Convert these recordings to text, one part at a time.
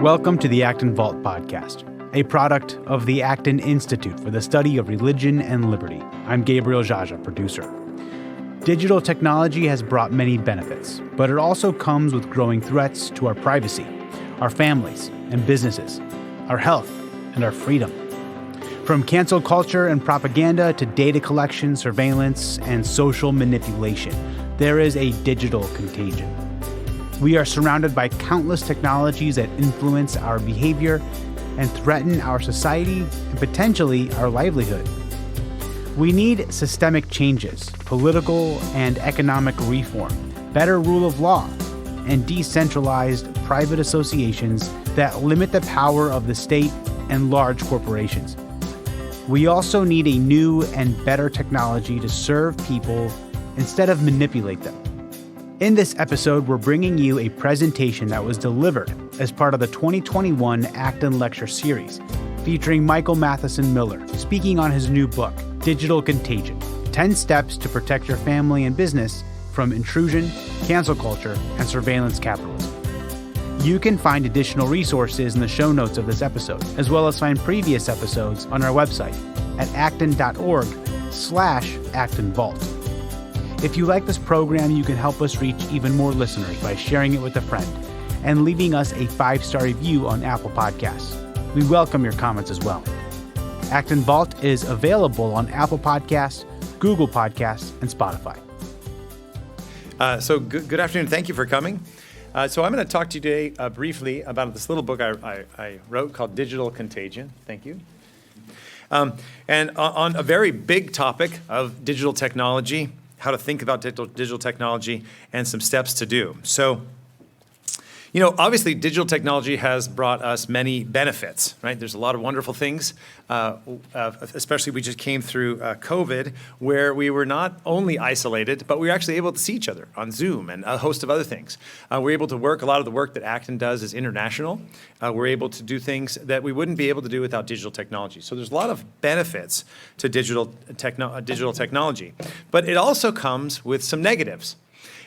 Welcome to the Acton Vault podcast, a product of the Acton Institute for the Study of Religion and Liberty. I'm Gabriel Jaja, producer. Digital technology has brought many benefits, but it also comes with growing threats to our privacy, our families and businesses, our health, and our freedom. From cancel culture and propaganda to data collection, surveillance, and social manipulation, there is a digital contagion. We are surrounded by countless technologies that influence our behavior and threaten our society and potentially our livelihood. We need systemic changes, political and economic reform, better rule of law, and decentralized private associations that limit the power of the state and large corporations. We also need a new and better technology to serve people instead of manipulate them. In this episode, we're bringing you a presentation that was delivered as part of the 2021 Acton Lecture series, featuring Michael Matheson Miller, speaking on his new book, Digital Contagion, 10 Steps to Protect Your Family and Business from Intrusion, Cancel Culture, and Surveillance Capitalism. You can find additional resources in the show notes of this episode, as well as find previous episodes on our website at acton.org/ActonVault. If you like this program, you can help us reach even more listeners by sharing it with a friend and leaving us a 5-star review on Apple Podcasts. We welcome your comments as well. Acton Vault is available on Apple Podcasts, Google Podcasts, and Spotify. Good afternoon. Thank you for coming. So I'm going to talk to you today briefly about this little book I wrote called Digital Contagion. Thank you. And on a very big topic of digital technology, how to think about digital technology, and some steps to do. So, obviously digital technology has brought us many benefits, right? There's a lot of wonderful things, especially we just came through COVID, where we were not only isolated, but we were actually able to see each other on Zoom and a host of other things. We're able to work, a lot of the work that Acton does is international. We're able to do things that we wouldn't be able to do without digital technology. So there's a lot of benefits to digital technology, but it also comes with some negatives.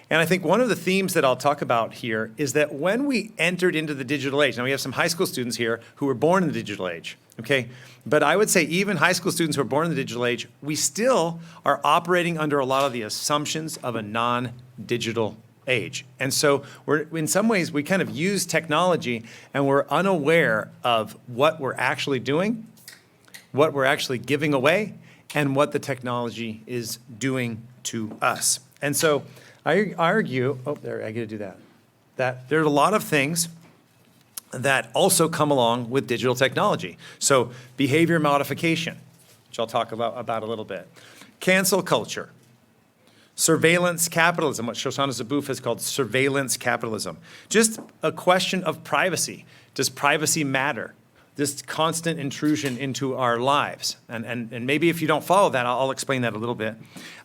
And I think one of the themes that I'll talk about here is that when we entered into the digital age, now we have some high school students here who were born in the digital age, okay? But I would say even high school students who are born in the digital age, we still are operating under a lot of the assumptions of a non-digital age. And so in some ways, we kind of use technology and we're unaware of what we're actually doing, what we're actually giving away, and what the technology is doing to us. And so I argue, I get to do that there's a lot of things that also come along with digital technology. So behavior modification, which I'll talk about a little bit. Cancel culture. Surveillance capitalism, what Shoshana Zuboff has called surveillance capitalism. Just a question of privacy. Does privacy matter? This constant intrusion into our lives. And maybe if you don't follow that, I'll explain that a little bit.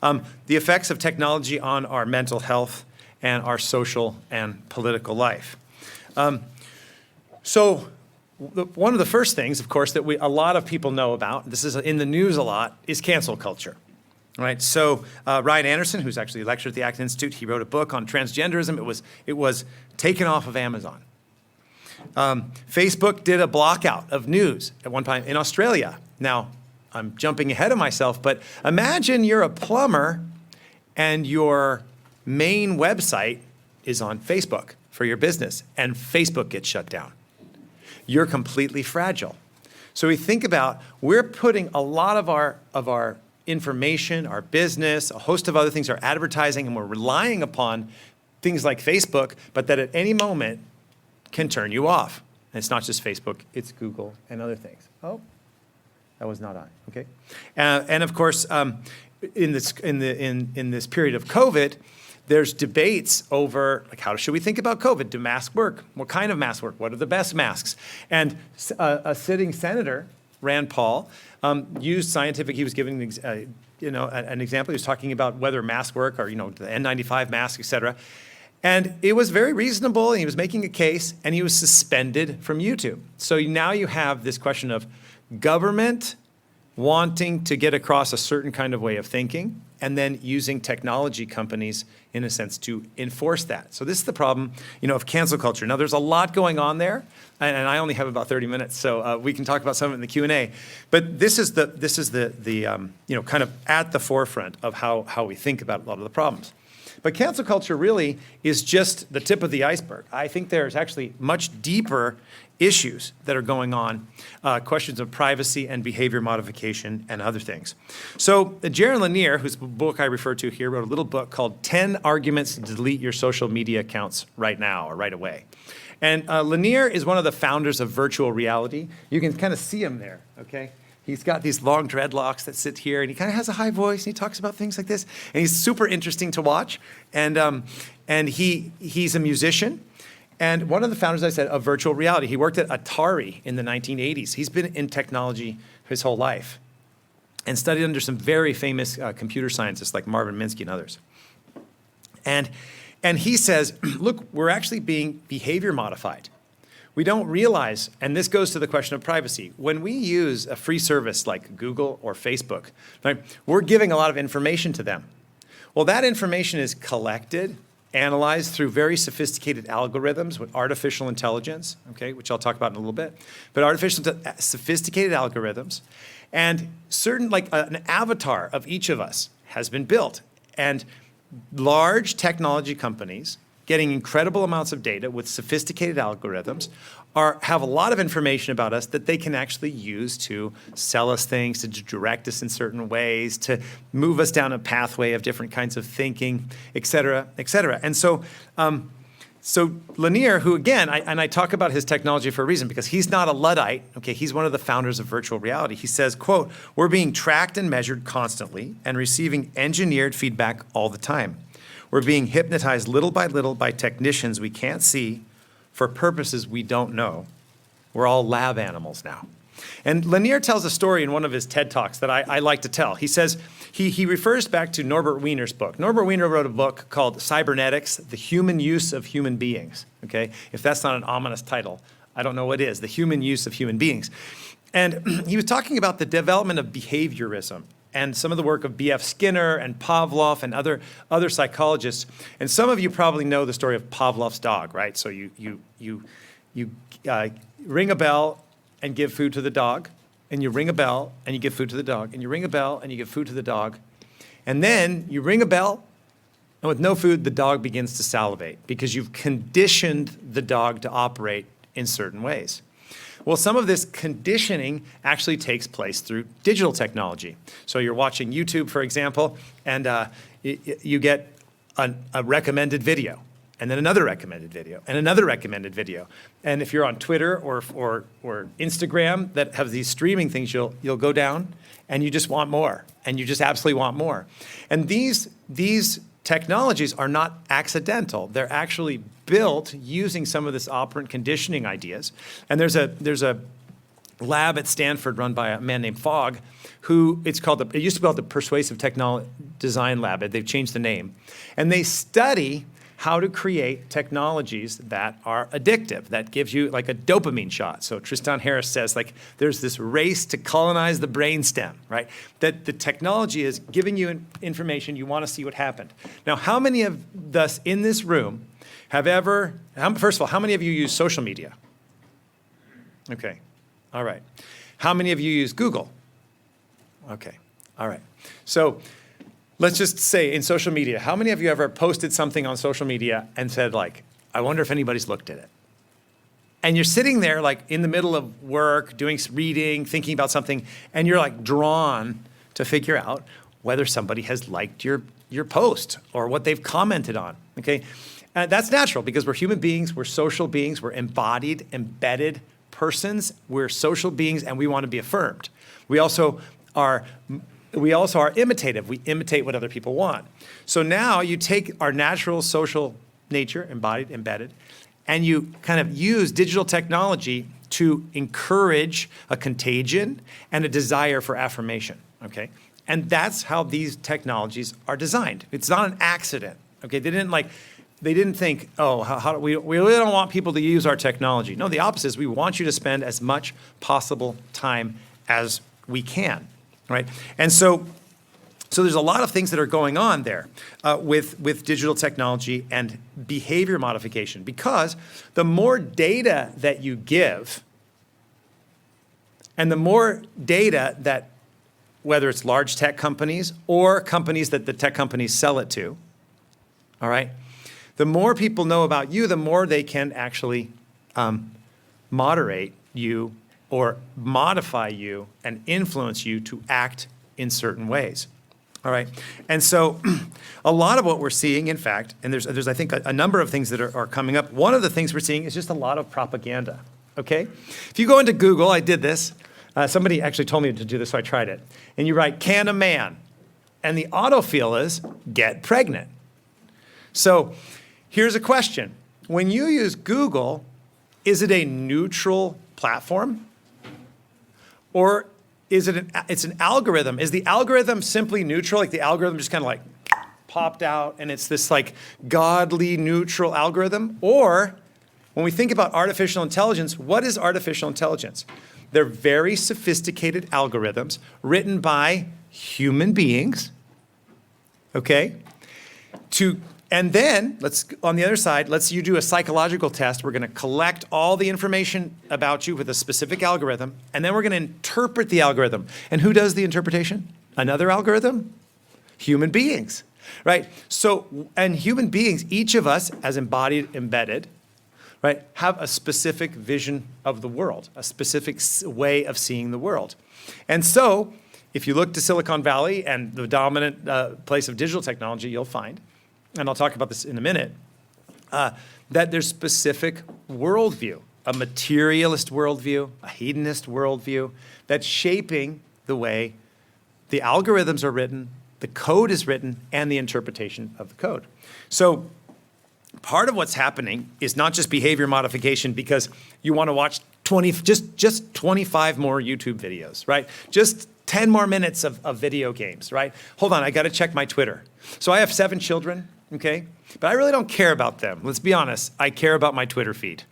The effects of technology on our mental health and our social and political life. So one of the first things, of course, that a lot of people know about, this is in the news a lot, is cancel culture. Right, so Ryan Anderson, who's actually lectured at the Acton Institute, he wrote a book on transgenderism. It was taken off of Amazon. Facebook did a blockout of news at one time in Australia. Now, I'm jumping ahead of myself, but imagine you're a plumber and your main website is on Facebook for your business, and Facebook gets shut down. You're completely fragile. So we think about, we're putting a lot of our information, our business, a host of other things, our advertising, and we're relying upon things like Facebook, but that at any moment can turn you off. And it's not just Facebook, it's Google and other things. Oh, that was not on, okay? And of course, in this period of COVID, there's debates over, like, how should we think about COVID? Do masks work? What kind of masks work? What are the best masks? And a sitting senator, Rand Paul, used scientific, he was giving an example. He was talking about whether masks work or, the N95 mask, et cetera. And it was very reasonable, and he was making a case, and he was suspended from YouTube. So now you have this question of government wanting to get across a certain kind of way of thinking, and then using technology companies, in a sense, to enforce that. So this is the problem, of cancel culture. Now, there's a lot going on there, and I only have about 30 minutes, so we can talk about some of it in the Q&A. But this is the kind of at the forefront of how we think about a lot of the problems. But cancel culture really is just the tip of the iceberg. I think there's actually much deeper issues that are going on, questions of privacy and behavior modification and other things. So Jaron Lanier, whose book I refer to here, wrote a little book called 10 Arguments to Delete Your Social Media Accounts Right Now or Right Away. And Lanier is one of the founders of virtual reality. You can kind of see him there, okay? He's got these long dreadlocks that sit here, and he kind of has a high voice, and he talks about things like this. And he's super interesting to watch. And he's a musician. And one of the founders, I said, of virtual reality. He worked at Atari in the 1980s. He's been in technology his whole life and studied under some very famous computer scientists like Marvin Minsky and others. And he says, look, we're actually being behavior modified. We don't realize, and this goes to the question of privacy, when we use a free service like Google or Facebook, right, we're giving a lot of information to them. Well, that information is collected, analyzed through very sophisticated algorithms with artificial intelligence, okay, which I'll talk about in a little bit, but sophisticated algorithms, and certain, like an avatar of each of us has been built. And large technology companies getting incredible amounts of data with sophisticated algorithms have a lot of information about us that they can actually use to sell us things, to direct us in certain ways, to move us down a pathway of different kinds of thinking, et cetera, et cetera. And so Lanier, who again, I talk about his technology for a reason, because he's not a Luddite, okay, he's one of the founders of virtual reality. He says, quote, "We're being tracked and measured constantly and receiving engineered feedback all the time. We're being hypnotized little by technicians we can't see for purposes we don't know. We're all lab animals now." And Lanier tells a story in one of his TED Talks that I like to tell. He says, he refers back to Norbert Wiener's book. Norbert Wiener wrote a book called Cybernetics, The Human Use of Human Beings. Okay, if that's not an ominous title, I don't know what is, The Human Use of Human Beings. And he was talking about the development of behaviorism and some of the work of B.F. Skinner and Pavlov and other psychologists. And some of you probably know the story of Pavlov's dog, right? So you ring a bell and give food to the dog, and you ring a bell and you give food to the dog, and you ring a bell and you give food to the dog, and then you ring a bell, and with no food, the dog begins to salivate because you've conditioned the dog to operate in certain ways. Well, some of this conditioning actually takes place through digital technology. So you're watching YouTube, for example, and you get a recommended video, and then another recommended video, and another recommended video. And if you're on Twitter or Instagram that have these streaming things, you'll go down, and you just want more, and you just absolutely want more. And these technologies are not accidental. They're actually built using some of this operant conditioning ideas. And there's a lab at Stanford run by a man named Fogg, who it used to be called the Persuasive Technology Design Lab. They've changed the name. And they study how to create technologies that are addictive, that gives you like a dopamine shot. So Tristan Harris says, like, there's this race to colonize the brainstem, right? That the technology is giving you information, you want to see what happened. Now, how many of us in this room have first of all, how many of you use social media? Okay, all right. How many of you use Google? Okay, all right. So let's just say in social media, how many of you ever posted something on social media and said, like, I wonder if anybody's looked at it? And you're sitting there like in the middle of work, reading, thinking about something, and you're like drawn to figure out whether somebody has liked your post or what they've commented on, okay? That's natural because we're human beings, we're social beings, we're embodied, embedded persons, we're social beings, and we want to be affirmed. We also are imitative. We imitate what other people want. So now you take our natural social nature, embodied, embedded, and you kind of use digital technology to encourage a contagion and a desire for affirmation, okay? And that's how these technologies are designed. It's not an accident, okay? They didn't think, oh, we really don't want people to use our technology. No, the opposite is we want you to spend as much possible time as we can. Right, and so So there's a lot of things that are going on there with digital technology and behavior modification, because the more data that you give and the more data that, whether it's large tech companies or companies that the tech companies sell it to, all right, the more people know about you, the more they can actually moderate you or modify you and influence you to act in certain ways. All right, and so a lot of what we're seeing, in fact, and there's I think, a number of things that are coming up. One of the things we're seeing is just a lot of propaganda, okay? If you go into Google, I did this. Somebody actually told me to do this, so I tried it. And you write, can a man? And the autofill is, get pregnant. So here's a question. When you use Google, is it a neutral platform? Or is it it's an algorithm? Is the algorithm simply neutral? Like the algorithm just kind of like popped out and it's this like godly neutral algorithm? Or when we think about artificial intelligence, what is artificial intelligence? They're very sophisticated algorithms written by human beings, okay? And then, on the other side, you do a psychological test. We're going to collect all the information about you with a specific algorithm, and then we're going to interpret the algorithm. And who does the interpretation? Another algorithm? Human beings, right? So, and human beings, each of us, as embodied, embedded, right, have a specific vision of the world, a specific way of seeing the world. And so, if you look to Silicon Valley and the dominant place of digital technology, you'll find, and I'll talk about this in a minute, that there's specific worldview, a materialist worldview, a hedonist worldview, that's shaping the way the algorithms are written, the code is written, and the interpretation of the code. So part of what's happening is not just behavior modification because you want to watch 25 more YouTube videos, right? Just 10 more minutes of video games, right? Hold on, I got to check my Twitter. So I have 7 children, okay? But I really don't care about them. Let's be honest. I care about my Twitter feed.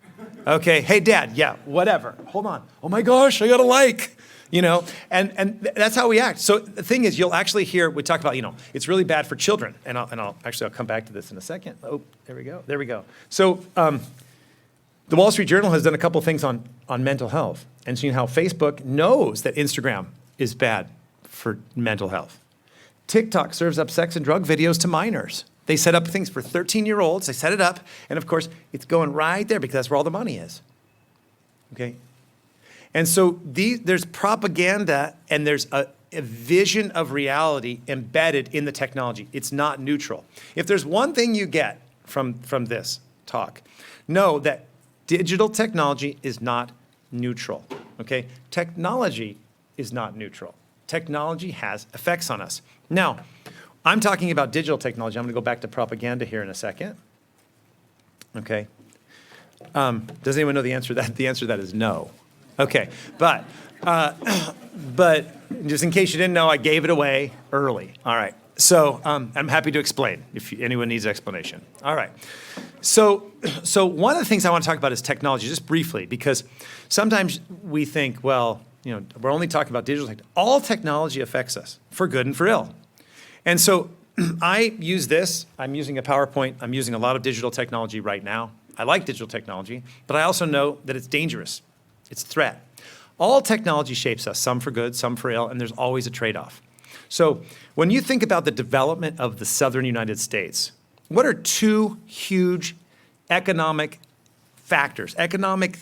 Okay, hey, Dad, yeah, whatever. Hold on. Oh, my gosh, I got a like. You know, and that's how we act. So the thing is, you'll actually hear, we talk about, it's really bad for children. And I'll come back to this in a second. Oh, there we go. So the Wall Street Journal has done a couple things on mental health and seen how Facebook knows that Instagram is bad for mental health. TikTok serves up sex and drug videos to minors. They set up things for 13-year-olds. They set it up, and of course, it's going right there because that's where all the money is. Okay? And so there's propaganda, and there's a vision of reality embedded in the technology. It's not neutral. If there's one thing you get from this talk, know that digital technology is not neutral. Okay? Technology is not neutral. Technology has effects on us. Now, I'm talking about digital technology. I'm going to go back to propaganda here in a second. Okay. Does anyone know the answer to that? The answer to that is no. Okay. But just in case you didn't know, I gave it away early. All right. So I'm happy to explain if anyone needs explanation. All right. So one of the things I want to talk about is technology, just briefly, because sometimes we think, well, we're only talking about digital technology. All technology affects us, for good and for ill. And so I use this. I'm using a PowerPoint. I'm using a lot of digital technology right now. I like digital technology, but I also know that it's dangerous. It's a threat. All technology shapes us, some for good, some for ill, and there's always a trade-off. So when you think about the development of the southern United States, what are 2 huge economic factors, economic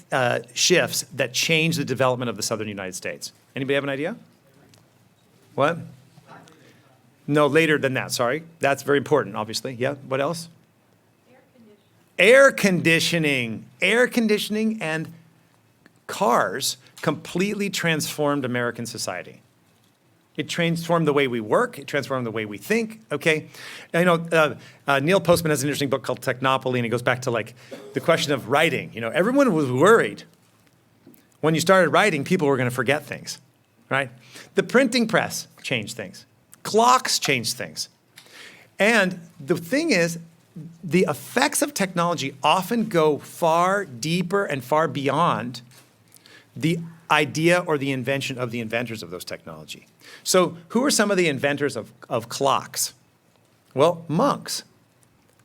shifts that change the development of the southern United States? Anybody have an idea? What? No, later than that, sorry. That's very important, obviously. Yeah, what else? Air conditioning. Air conditioning and cars completely transformed American society. It transformed the way we work. It transformed the way we think, okay? Neil Postman has an interesting book called Technopoly, and he goes back to the question of writing. Everyone was worried when you started writing, people were going to forget things, right? The printing press changed things. Clocks changed things. And the thing is, the effects of technology often go far deeper and far beyond the idea or the invention of the inventors of those technology. So who are some of the inventors of clocks? Well, monks.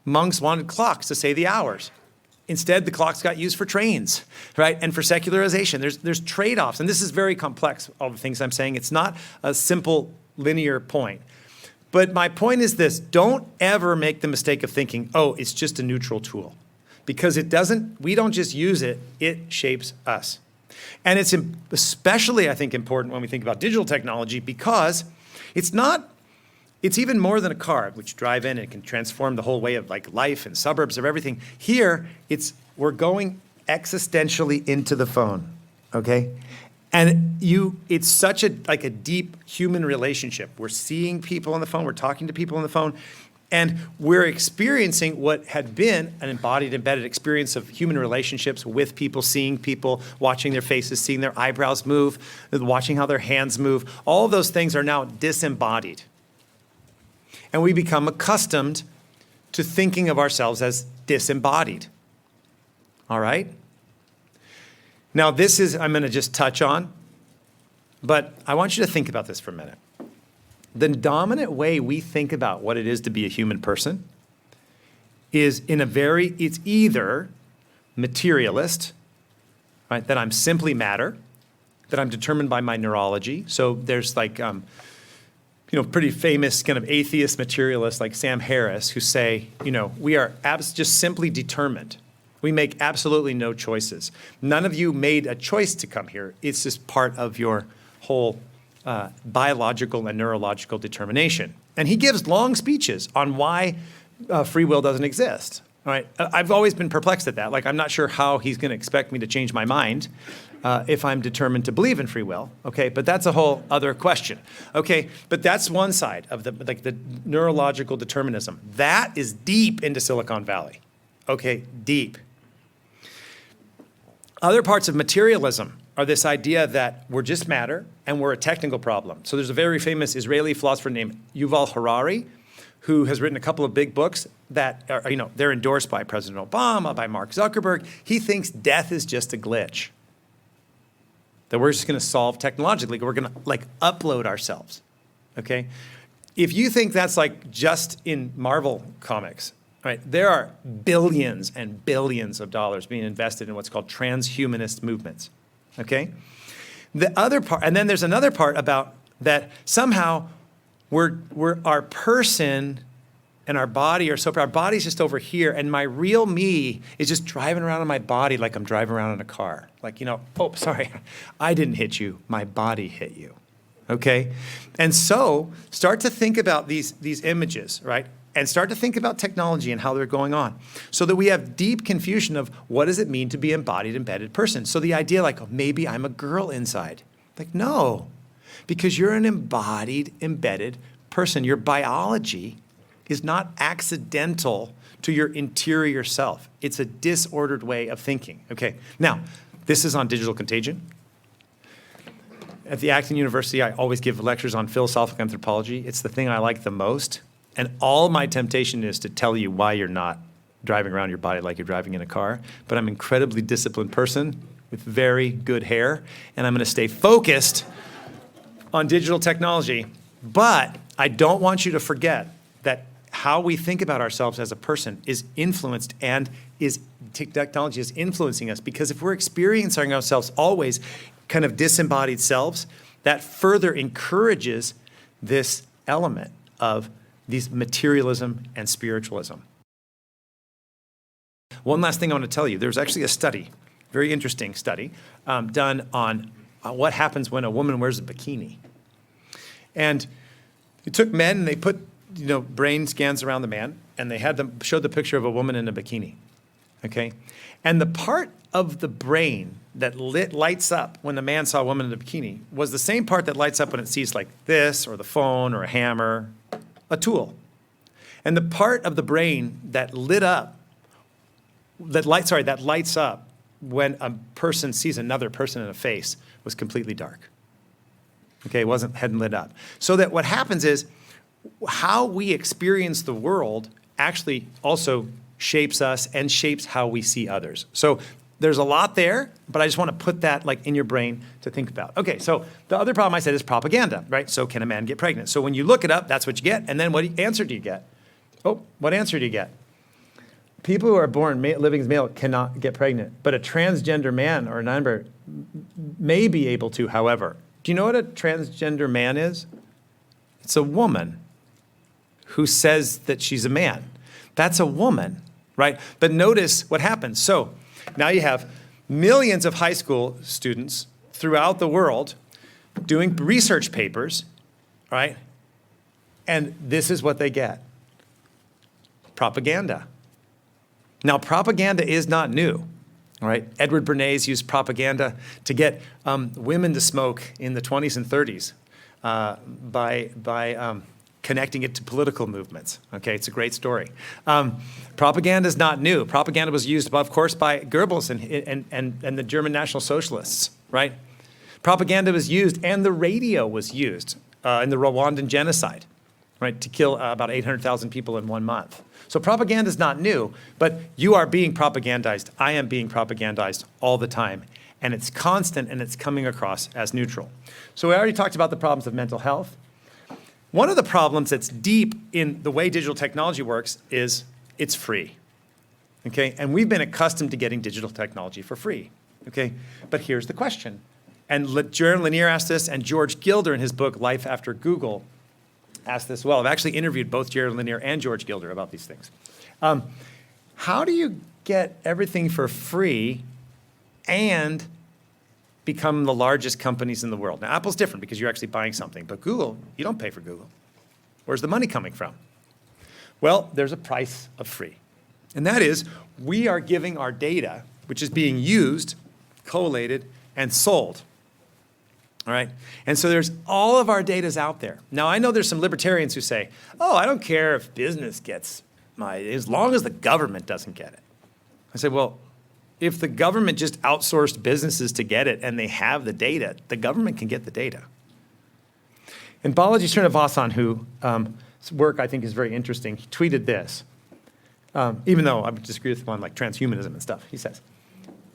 Monks wanted clocks to say the hours. Instead, the clocks got used for trains, right? And for secularization. There's trade-offs. And this is very complex, all the things I'm saying. It's not a simple linear point. But my point is this: don't ever make the mistake of thinking, oh, it's just a neutral tool. Because it doesn't, we don't just use it, it shapes us. And it's especially, I think, important when we think about digital technology because it's even more than a car, which drive in and can transform the whole way of like life and suburbs of everything. Here, we're going existentially into the phone, okay? And it's such a deep human relationship. We're seeing people on the phone, we're talking to people on the phone, and we're experiencing what had been an embodied, embedded experience of human relationships with people, seeing people, watching their faces, seeing their eyebrows move, watching how their hands move. All those things are now disembodied. And we become accustomed to thinking of ourselves as disembodied. All right? Now, I'm going to just touch on, but I want you to think about this for a minute. The dominant way we think about what it is to be a human person is it's either materialist, right? That I'm simply matter, that I'm determined by my neurology. So there's pretty famous kind of atheist materialists like Sam Harris who say, we are just simply determined. We make absolutely no choices. None of you made a choice to come here. It's just part of your whole biological and neurological determination. And he gives long speeches on why free will doesn't exist. All right? I've always been perplexed at that. Like, I'm not sure how he's going to expect me to change my mind if I'm determined to believe in free will. Okay, but that's a whole other question. Okay, but that's one side of the neurological determinism. That is deep into Silicon Valley. Okay, deep. Other parts of materialism are this idea that we're just matter and we're a technical problem. So there's a very famous Israeli philosopher named Yuval Harari who has written a couple of big books that are, they're endorsed by President Obama, by Mark Zuckerberg. He thinks death is just a glitch. That we're just going to solve technologically. We're going to upload ourselves, okay? If you think that's just in Marvel comics, right, there are billions and billions of dollars being invested in what's called transhumanist movements, okay? The other part, and then there's another part about that somehow we're our person and our body are our body's just over here, and my real me is just driving around in my body like I'm driving around in a car. Oh, sorry, I didn't hit you, my body hit you, okay? And so start to think about these images, right? And start to think about technology and how they're going on so that we have deep confusion of what does it mean to be embodied, embedded person. So the idea maybe I'm a girl inside. No, because you're an embodied, embedded person. Your biology is not accidental to your interior self. It's a disordered way of thinking. Okay, now, this is on digital contagion. At the Acton University, I always give lectures on philosophical anthropology. It's the thing I like the most. And all my temptation is to tell you why you're not driving around your body like you're driving in a car. But I'm an incredibly disciplined person with very good hair, and I'm going to stay focused on digital technology. But I don't want you to forget that how we think about ourselves as a person is influenced and technology is influencing us. Because if we're experiencing ourselves always kind of disembodied selves, that further encourages this element of these materialism and spiritualism. One last thing I want to tell you. There's actually a study, very interesting study, done on what happens when a woman wears a bikini. And they took men and they put brain scans around the man, and they had them showed the picture of a woman in a bikini, okay? And the part of the brain that lights up when the man saw a woman in a bikini was the same part that lights up when it sees this or the phone or a hammer, a tool. And the part of the brain that lights up when a person sees another person in a face was completely dark. Okay, hadn't lit up. So that what happens is how we experience the world actually also shapes us and shapes how we see others. So there's a lot there, but I just want to put that like in your brain to think about. Okay, so the other problem I said is propaganda, right? So can a man get pregnant? So when you look it up, that's what you get. And then what answer do you get? Oh, what answer do you get? People who are born living as male cannot get pregnant, but a transgender man or a non-binary may be able to, however. Do you know what a transgender man is? It's a woman who says that she's a man. That's a woman, right? But notice what happens. So now you have millions of high school students throughout the world doing research papers, right? And this is what they get. Propaganda. Now, propaganda is not new, all right? Edward Bernays used propaganda to get women to smoke in the 20s and 30s by connecting it to political movements. Okay, it's a great story. Propaganda is not new. Propaganda was used, of course, by Goebbels and the German National Socialists, right? Propaganda was used, and the radio was used in the Rwandan genocide, right, to kill about 800,000 people in 1 month. So propaganda is not new, but you are being propagandized. I am being propagandized all the time, and it's constant, and it's coming across as neutral. So we already talked about the problems of mental health. One of the problems that's deep in the way digital technology works is it's free, okay? And we've been accustomed to getting digital technology for free, okay? But here's the question. And Jaron Lanier asked this, and George Gilder in his book, Life After Google, asked this well. I've actually interviewed both Jaron Lanier and George Gilder about these things. How do you get everything for free and become the largest companies in the world? Now, Apple's different because you're actually buying something, but Google, you don't pay for Google. Where's the money coming from? Well, there's a price of free. And that is, we are giving our data, which is being used, collated, and sold. All right? And so there's all of our data's out there. Now, I know there's some libertarians who say, oh, I don't care if business gets as long as the government doesn't get it. I say, well, if the government just outsourced businesses to get it and they have the data, the government can get the data. And Balaji Srinivasan, whose work I think is very interesting, he tweeted this, even though I would disagree with him on like transhumanism and stuff. He says,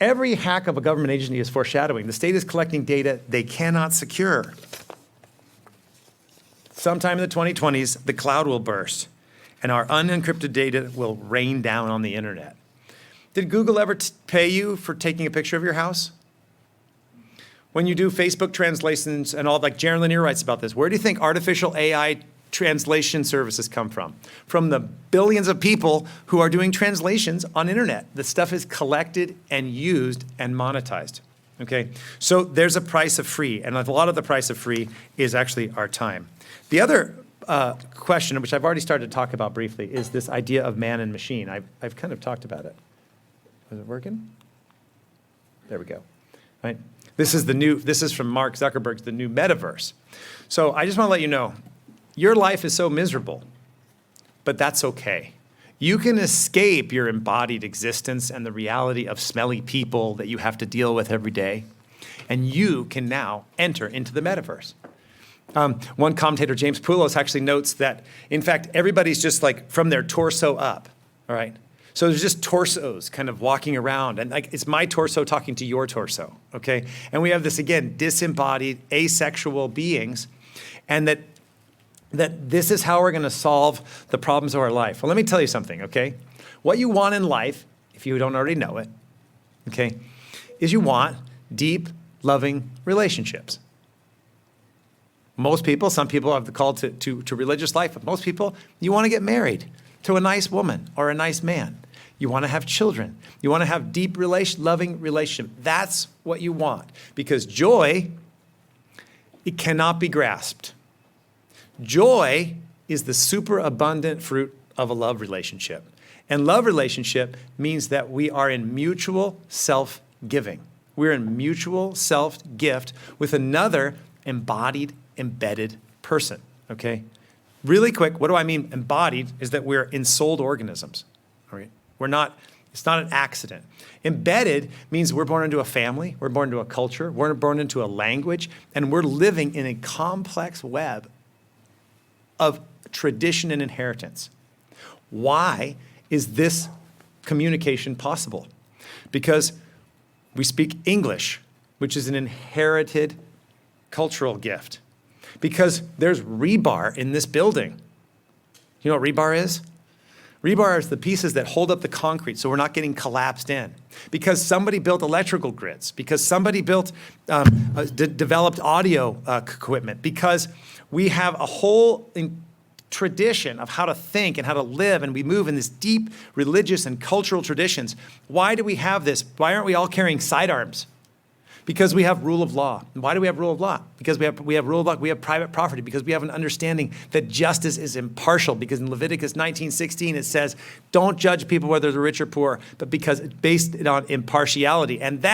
every hack of a government agency is foreshadowing. The state is collecting data they cannot secure. Sometime in the 2020s, the cloud will burst, and our unencrypted data will rain down on the internet. Did Google ever pay you for taking a picture of your house? When you do Facebook translations and all, like Jaron Lanier writes about this, where do you think artificial AI translation services come from? From the billions of people who are doing translations on internet. The stuff is collected and used and monetized, okay? So there's a price of free, and a lot of the price of free is actually our time. The other question, which I've already started to talk about briefly, is this idea of man and machine. I've kind of talked about it. Is it working? There we go, right? This is from Mark Zuckerberg's The New Metaverse. So I just want to let you know, your life is so miserable, but that's okay. You can escape your embodied existence and the reality of smelly people that you have to deal with every day, and you can now enter into the metaverse. One commentator, James Poulos, actually notes that, in fact, everybody's just like from their torso up, all right? So there's just torsos kind of walking around, and like it's my torso talking to your torso, okay? And we have this, again, disembodied, asexual beings, and that this is how we're going to solve the problems of our life. Well, let me tell you something, okay? What you want in life, if you don't already know it, okay, is you want deep, loving relationships. Most people, some people have the call to religious life, but most people, you want to get married to a nice woman or a nice man. You want to have children. You want to have deep, loving relationship. That's what you want, because joy, it cannot be grasped. Joy is the superabundant fruit of a love relationship. And love relationship means that we are in mutual self-giving. We're in mutual self-gift with another embodied, embedded person, okay? Really quick, what do I mean embodied is that we're ensouled organisms, all right? It's not an accident. Embedded means we're born into a family, we're born into a culture, we're born into a language, and we're living in a complex web of tradition and inheritance. Why is this communication possible? Because We speak English, which is an inherited cultural gift. Because there's rebar in this building. You know what rebar is? Rebar is the pieces that hold up the concrete so we're not getting collapsed in. Because somebody built electrical grids, because somebody built, developed audio equipment, because we have a whole tradition of how to think and how to live, and we move in this deep religious and cultural traditions. Why do we have this? Why aren't we all carrying sidearms? Because we have rule of law. And why do we have rule of law? Because we have rule of law, we have private property, because we have an understanding that justice is impartial. Because in Leviticus 19:16 it says, don't judge people whether they're rich or poor, but because it's based on impartiality. And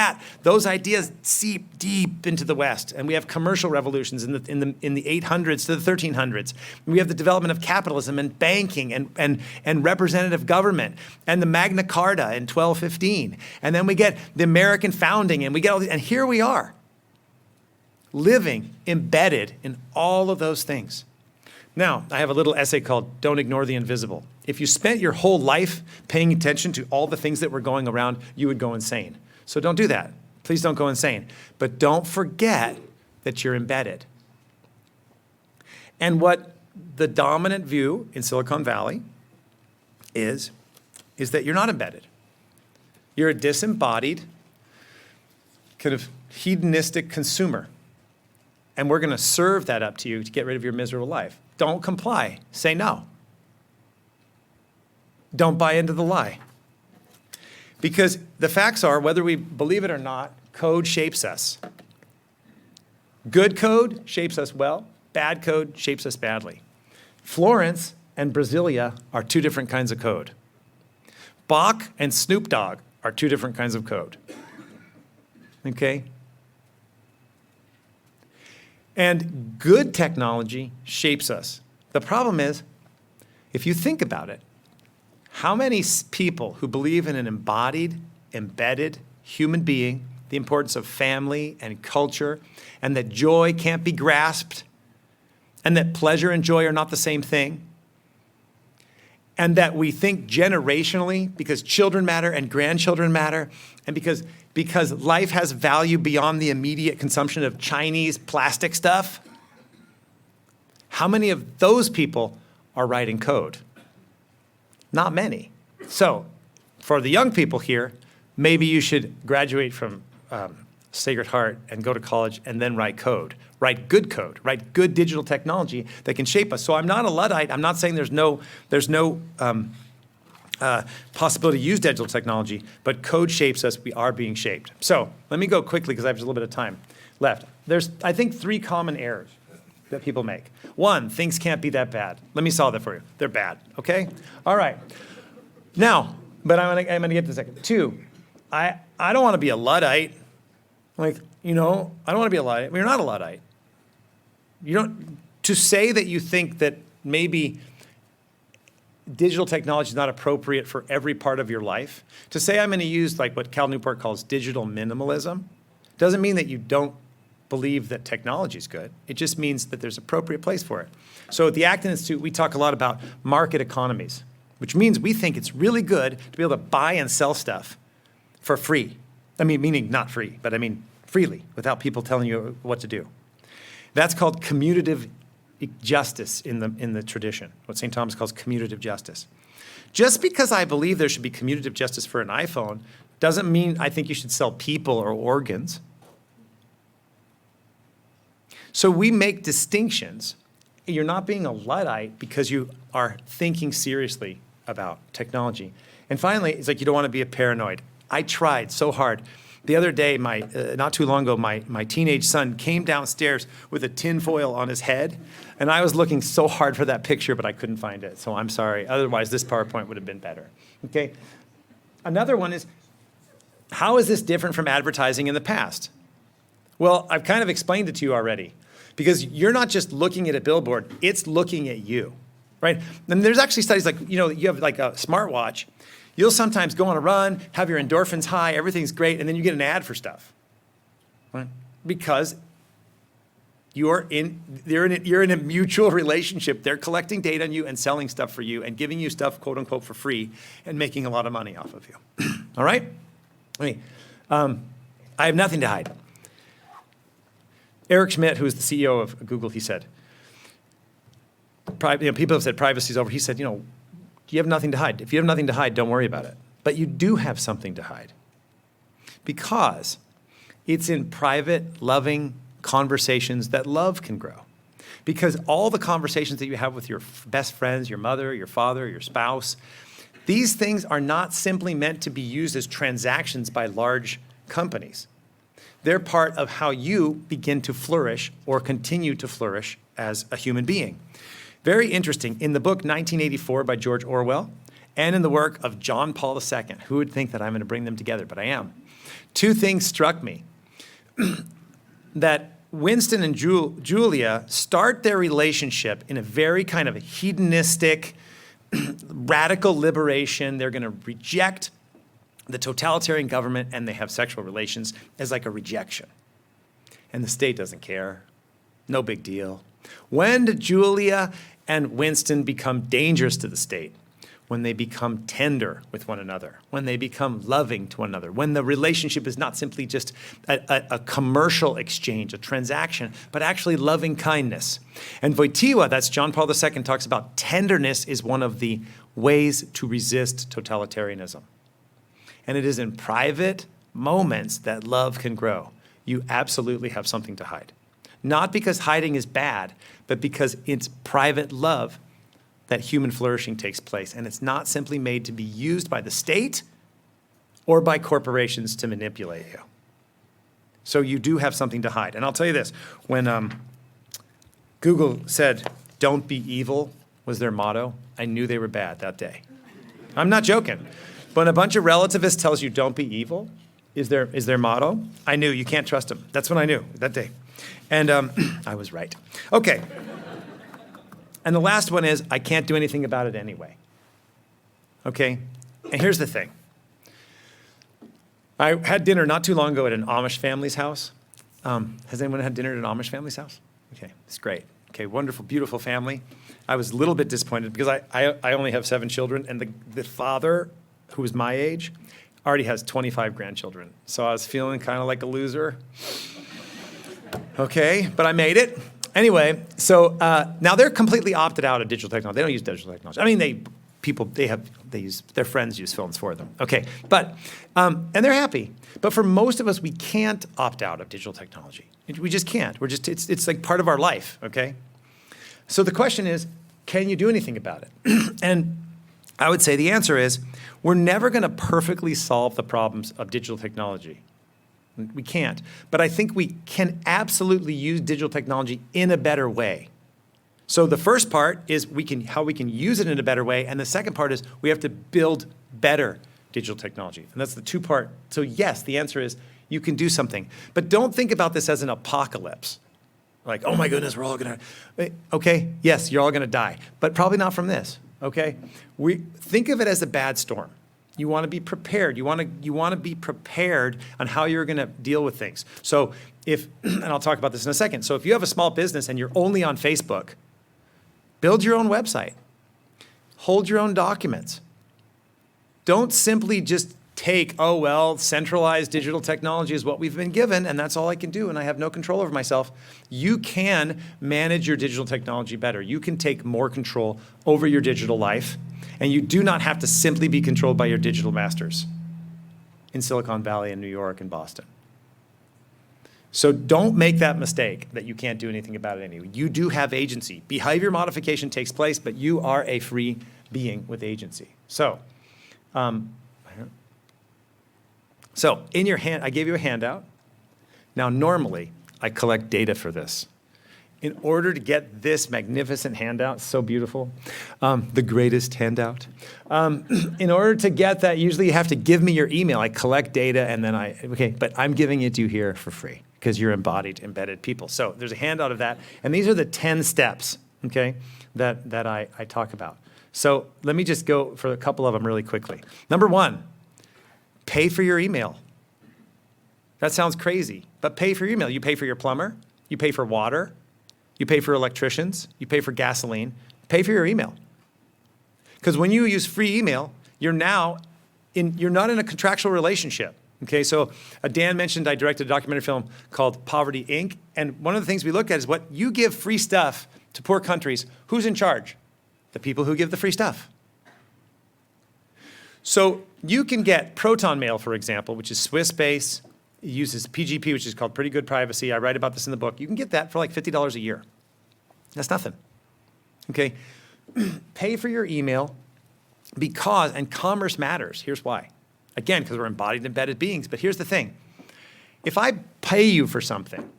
those ideas seep deep into the West. And we have commercial revolutions in the 800s to the 1300s. And we have the development of capitalism and banking and representative government and the Magna Carta in 1215. And then we get the American founding, and we get all these, and here we are, living embedded in all of those things. Now, I have a little essay called Don't Ignore the Invisible. If you spent your whole life paying attention to all the things that were going around, you would go insane. So don't do that. Please don't go insane. But don't forget that you're embedded. And what the dominant view in Silicon Valley is that you're not embedded. You're a disembodied, kind of hedonistic consumer. And we're going to serve that up to you to get rid of your miserable life. Don't comply. Say no. Don't buy into the lie. Because the facts are, whether we believe it or not, code shapes us. Good code shapes us well. Bad code shapes us badly. Florence and Brasilia are two different kinds of code. Bach and Snoop Dogg are two different kinds of code. Okay? And good technology shapes us. The problem is, if you think about it, how many people who believe in an embodied, embedded human being, the importance of family and culture, and that joy can't be grasped, and that pleasure and joy are not the same thing, and that we think generationally because children matter and grandchildren matter, and because life has value beyond the immediate consumption of Chinese plastic stuff? How many of those people are writing code? Not many. So, for the young people here, maybe you should graduate from Sacred Heart and go to college and then write code. Write good code. Write good digital technology that can shape us. So I'm not a Luddite. I'm not saying there's no possibility to use digital technology, but code shapes us. We are being shaped. So let me go quickly because I have just a little bit of time left. There's, I think, 3 common errors that people make. 1, things can't be that bad. Let me solve that for you. They're bad, okay? All right. Now, but I'm gonna get to the second. 2, I don't want to be a Luddite. Like, I don't want to be a Luddite. Well, you're not a Luddite. To say that you think that maybe digital technology is not appropriate for every part of your life, to say I'm going to use like what Cal Newport calls digital minimalism, doesn't mean that you don't believe that technology is good. It just means that there's an appropriate place for it. So at the Acton Institute, we talk a lot about market economies, which means we think it's really good to be able to buy and sell stuff for free. I mean, meaning not free, but I mean freely, without people telling you what to do. That's called commutative justice in the tradition, what St. Thomas calls commutative justice. Just because I believe there should be commutative justice for an iPhone doesn't mean I think you should sell people or organs. So we make distinctions. You're not being a Luddite because you are thinking seriously about technology. And finally, it's like you don't want to be a paranoid. I tried so hard. The other day, not too long ago, my teenage son came downstairs with a tinfoil on his head, and I was looking so hard for that picture, but I couldn't find it, so I'm sorry. Otherwise, this PowerPoint would have been better. Okay. Another one is, how is this different from advertising in the past? Well, I've kind of explained it to you already, because you're not just looking at a billboard, it's looking at you, right? And there's actually studies like, you have like a smartwatch. You'll sometimes go on a run, have your endorphins high, everything's great, and then you get an ad for stuff, right? Because you're in a mutual relationship. They're collecting data on you and selling stuff for you and giving you stuff, quote unquote, for free and making a lot of money off of you. All right? I have nothing to hide. Eric Schmidt, who is the CEO of Google, he said, people have said privacy is over. He said, you have nothing to hide. If you have nothing to hide, don't worry about it. But you do have something to hide. Because it's in private, loving conversations that love can grow. Because all the conversations that you have with your best friends, your mother, your father, your spouse, these things are not simply meant to be used as transactions by large companies. They're part of how you begin to flourish or continue to flourish as a human being. Very interesting. In the book 1984 by George Orwell, and in the work of John Paul II, who would think that I'm going to bring them together, but I am. Two things struck me. That Winston and Julia start their relationship in a very kind of a hedonistic, radical liberation. They're going to reject the totalitarian government, and they have sexual relations as like a rejection. And the state doesn't care. No big deal. When do Julia and Winston become dangerous to the state? When they become tender with one another, when they become loving to one another, when the relationship is not simply just a commercial exchange, a transaction, but actually loving kindness. And Wojtyła, that's John Paul II, talks about tenderness is one of the ways to resist totalitarianism. And it is in private moments that love can grow. You absolutely have something to hide. Not because hiding is bad, but because it's private love that human flourishing takes place. And it's not simply made to be used by the state or by corporations to manipulate you. So you do have something to hide. And I'll tell you this, when Google said, "Don't be evil," was their motto, I knew they were bad that day. I'm not joking. When a bunch of relativists tells you don't be evil is their motto, I knew you can't trust them. That's when I knew, that day. And I was right. Okay. And the last one is, I can't do anything about it anyway. Okay? And here's the thing. I had dinner not too long ago at an Amish family's house. Has anyone had dinner at an Amish family's house? Okay, it's great. Okay, wonderful, beautiful family. I was a little bit disappointed because I only have 7 children, and the father, who was my age, already has 25 grandchildren. So I was feeling kind of like a loser. Okay, but I made it. Anyway, so now they're completely opted out of digital technology. They don't use digital technology. I mean, their friends use phones for them. Okay, but, and they're happy. But for most of us, we can't opt out of digital technology. We just can't. It's like part of our life, okay? So the question is, can you do anything about it? And I would say the answer is, we're never going to perfectly solve the problems of digital technology. We can't. But I think we can absolutely use digital technology in a better way. So the first part is how we can use it in a better way. And the second part is we have to build better digital technology. And that's the two-part. So yes, the answer is you can do something. But don't think about this as an apocalypse. Like, oh my goodness, we're all going to... Okay, yes, you're all going to die. But probably not from this, okay? Think of it as a bad storm. You want to be prepared. You want to be prepared on how you're going to deal with things. So and I'll talk about this in a second. So if you have a small business and you're only on Facebook, build your own website. Hold your own documents. Don't simply just take, centralized digital technology is what we've been given, and that's all I can do, and I have no control over myself. You can manage your digital technology better. You can take more control over your digital life. And you do not have to simply be controlled by your digital masters in Silicon Valley and New York and Boston. So don't make that mistake that you can't do anything about it anyway. You do have agency. Behavior modification takes place, but you are a free being with agency. So in your hand, I gave you a handout. Now, normally, I collect data for this. In order to get this magnificent handout, so beautiful, the greatest handout, in order to get that, usually you have to give me your email. I collect data and then but I'm giving it to you here for free because you're embedded people. So there's a handout of that. And these are the 10 steps, okay, that I talk about. So let me just go for a couple of them really quickly. Number 1, pay for your email. That sounds crazy, but pay for your email. You pay for your plumber, you pay for water, you pay for electricians, you pay for gasoline, pay for your email. Because when you use free email, you're not in a contractual relationship. Okay, so Dan mentioned I directed a documentary film called Poverty, Inc. And one of the things we look at is what you give free stuff to poor countries. Who's in charge? The people who give the free stuff. So you can get Proton Mail, for example, which is Swiss-based. It uses PGP, which is called Pretty Good Privacy. I write about this in the book. You can get that for like $50 a year. That's nothing. Okay, pay for your email because, and commerce matters. Here's why. Again, because we're embodied, embedded beings. But here's the thing. If I pay you for something,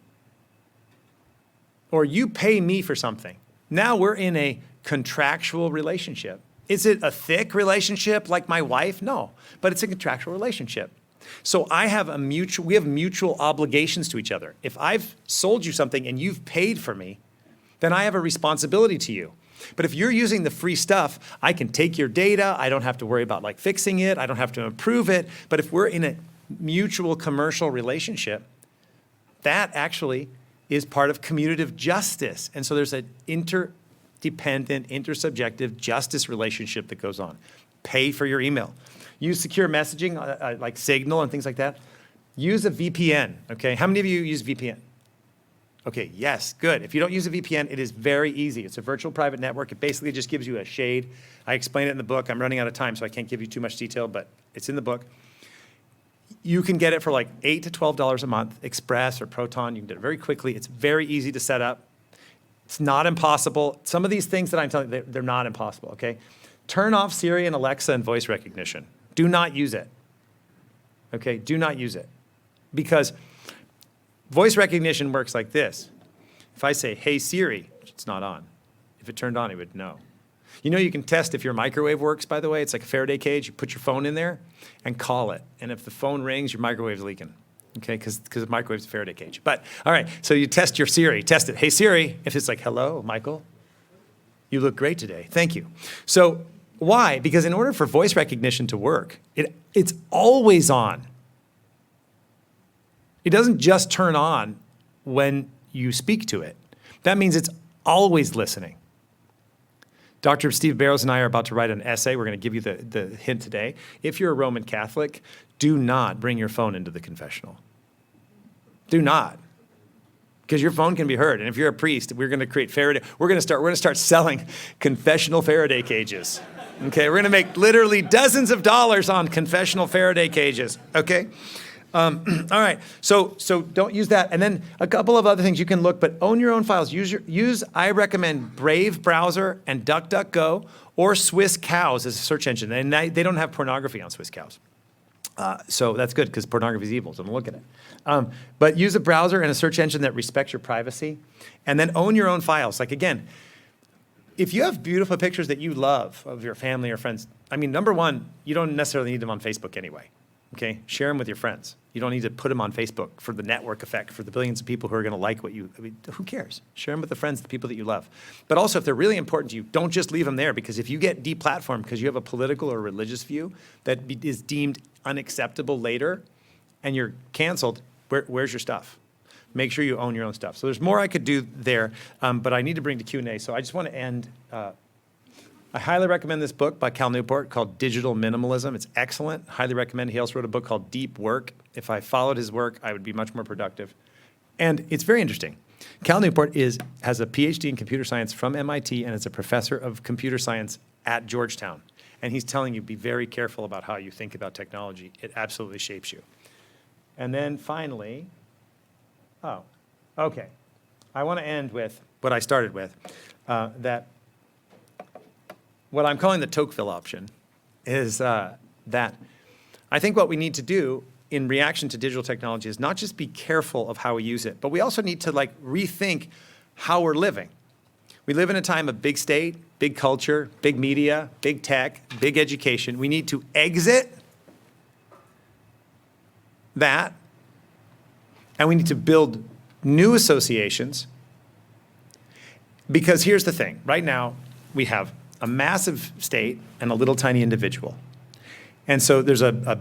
or you pay me for something, now we're in a contractual relationship. Is it a thick relationship like my wife? No, but it's a contractual relationship. So we have mutual obligations to each other. If I've sold you something and you've paid for me, then I have a responsibility to you. But if you're using the free stuff, I can take your data. I don't have to worry about like fixing it. I don't have to improve it. But if we're in a mutual commercial relationship, that actually is part of commutative justice. And so there's an interdependent, intersubjective justice relationship that goes on. Pay for your email. Use secure messaging like Signal and things like that. Use a VPN, okay? How many of you use VPN? Okay, yes, good. If you don't use a VPN, it is very easy. It's a virtual private network. It basically just gives you a shade. I explain it in the book. I'm running out of time, so I can't give you too much detail, but it's in the book. You can get it for like $8 to $12 a month, Express or Proton. You can get it very quickly. It's very easy to set up. It's not impossible. Some of these things that I'm telling you, they're not impossible, okay? Turn off Siri and Alexa and voice recognition. Do not use it, okay? Do not use it because voice recognition works like this. If I say, hey Siri, it's not on. If it turned on, it would know. You know you can test if your microwave works, by the way. It's like a Faraday cage. You put your phone in there and call it. And if the phone rings, your microwave's leaking, okay? Because the microwave's a Faraday cage. But, all right, so you test your Siri. Test it. Hey Siri, if it's like, hello, Michael, you look great today. Thank you. So why? Because in order for voice recognition to work, it's always on. It doesn't just turn on when you speak to it. That means it's always listening. Dr. Steve Barrows and I are about to write an essay. We're going to give you the hint today. If you're a Roman Catholic, do not bring your phone into the confessional. Do not. Because your phone can be heard. And if you're a priest, we're going to create Faraday. We're going to start selling confessional Faraday cages. Okay, we're going to make literally dozens of dollars on confessional Faraday cages. Okay? All right, so don't use that. And then a couple of other things you can look, but own your own files. I recommend Brave browser and DuckDuckGo or Swiss Cows as a search engine. And they don't have pornography on Swiss Cows. So that's good because pornography is evil, so don't look at it. But use a browser and a search engine that respects your privacy. And then own your own files. Like again, if you have beautiful pictures that you love of your family or friends, I mean, number one, you don't necessarily need them on Facebook anyway. Okay, share them with your friends. You don't need to put them on Facebook for the network effect, for the billions of people who are going to like what who cares? Share them with the friends, the people that you love. But also, if they're really important to you, don't just leave them there, because if you get deplatformed because you have a political or religious view that is deemed unacceptable later and you're canceled, where's your stuff? Make sure you own your own stuff. So there's more I could do there, but I need to bring to Q&A. So I just want to end. I highly recommend this book by Cal Newport called Digital Minimalism. It's excellent. Highly recommend. He also wrote a book called Deep Work. If I followed his work, I would be much more productive. And it's very interesting. Cal Newport has a PhD in computer science from MIT and is a professor of computer science at Georgetown. And he's telling you, be very careful about how you think about technology. It absolutely shapes you. And then finally, okay. I want to end with what I started with, that what I'm calling the Tocqueville option is that I think what we need to do in reaction to digital technology is not just be careful of how we use it, but we also need to rethink how we're living. We live in a time of big state, big culture, big media, big tech, big education. We need to exit that, and we need to build new associations, because here's the thing. Right now, we have a massive state and a little tiny individual. And so there's a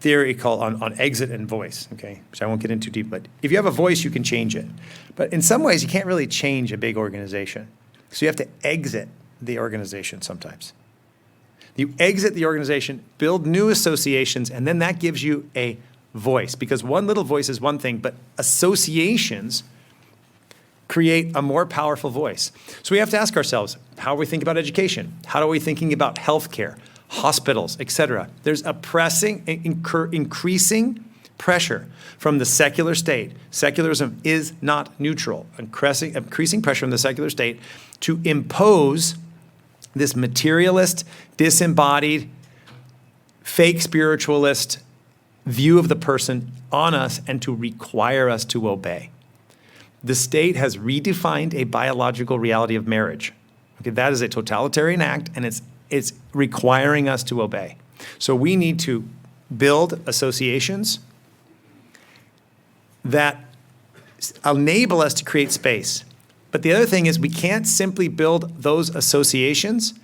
theory called on exit and voice, okay, which I won't get into deep, but if you have a voice, you can change it. But in some ways, you can't really change a big organization. So you have to exit the organization sometimes. You exit the organization, build new associations, and then that gives you a voice. Because one little voice is one thing, but associations create a more powerful voice. So we have to ask ourselves, how are we thinking about education? How are we thinking about healthcare, hospitals, etc.? There's a increasing pressure from the secular state. Secularism is not neutral. Increasing pressure from the secular state to impose this materialist, disembodied, fake spiritualist view of the person on us and to require us to obey. The state has redefined a biological reality of marriage. Okay, that is a totalitarian act, and it's requiring us to obey. So we need to build associations that enable us to create space. But the other thing is we can't simply build those associations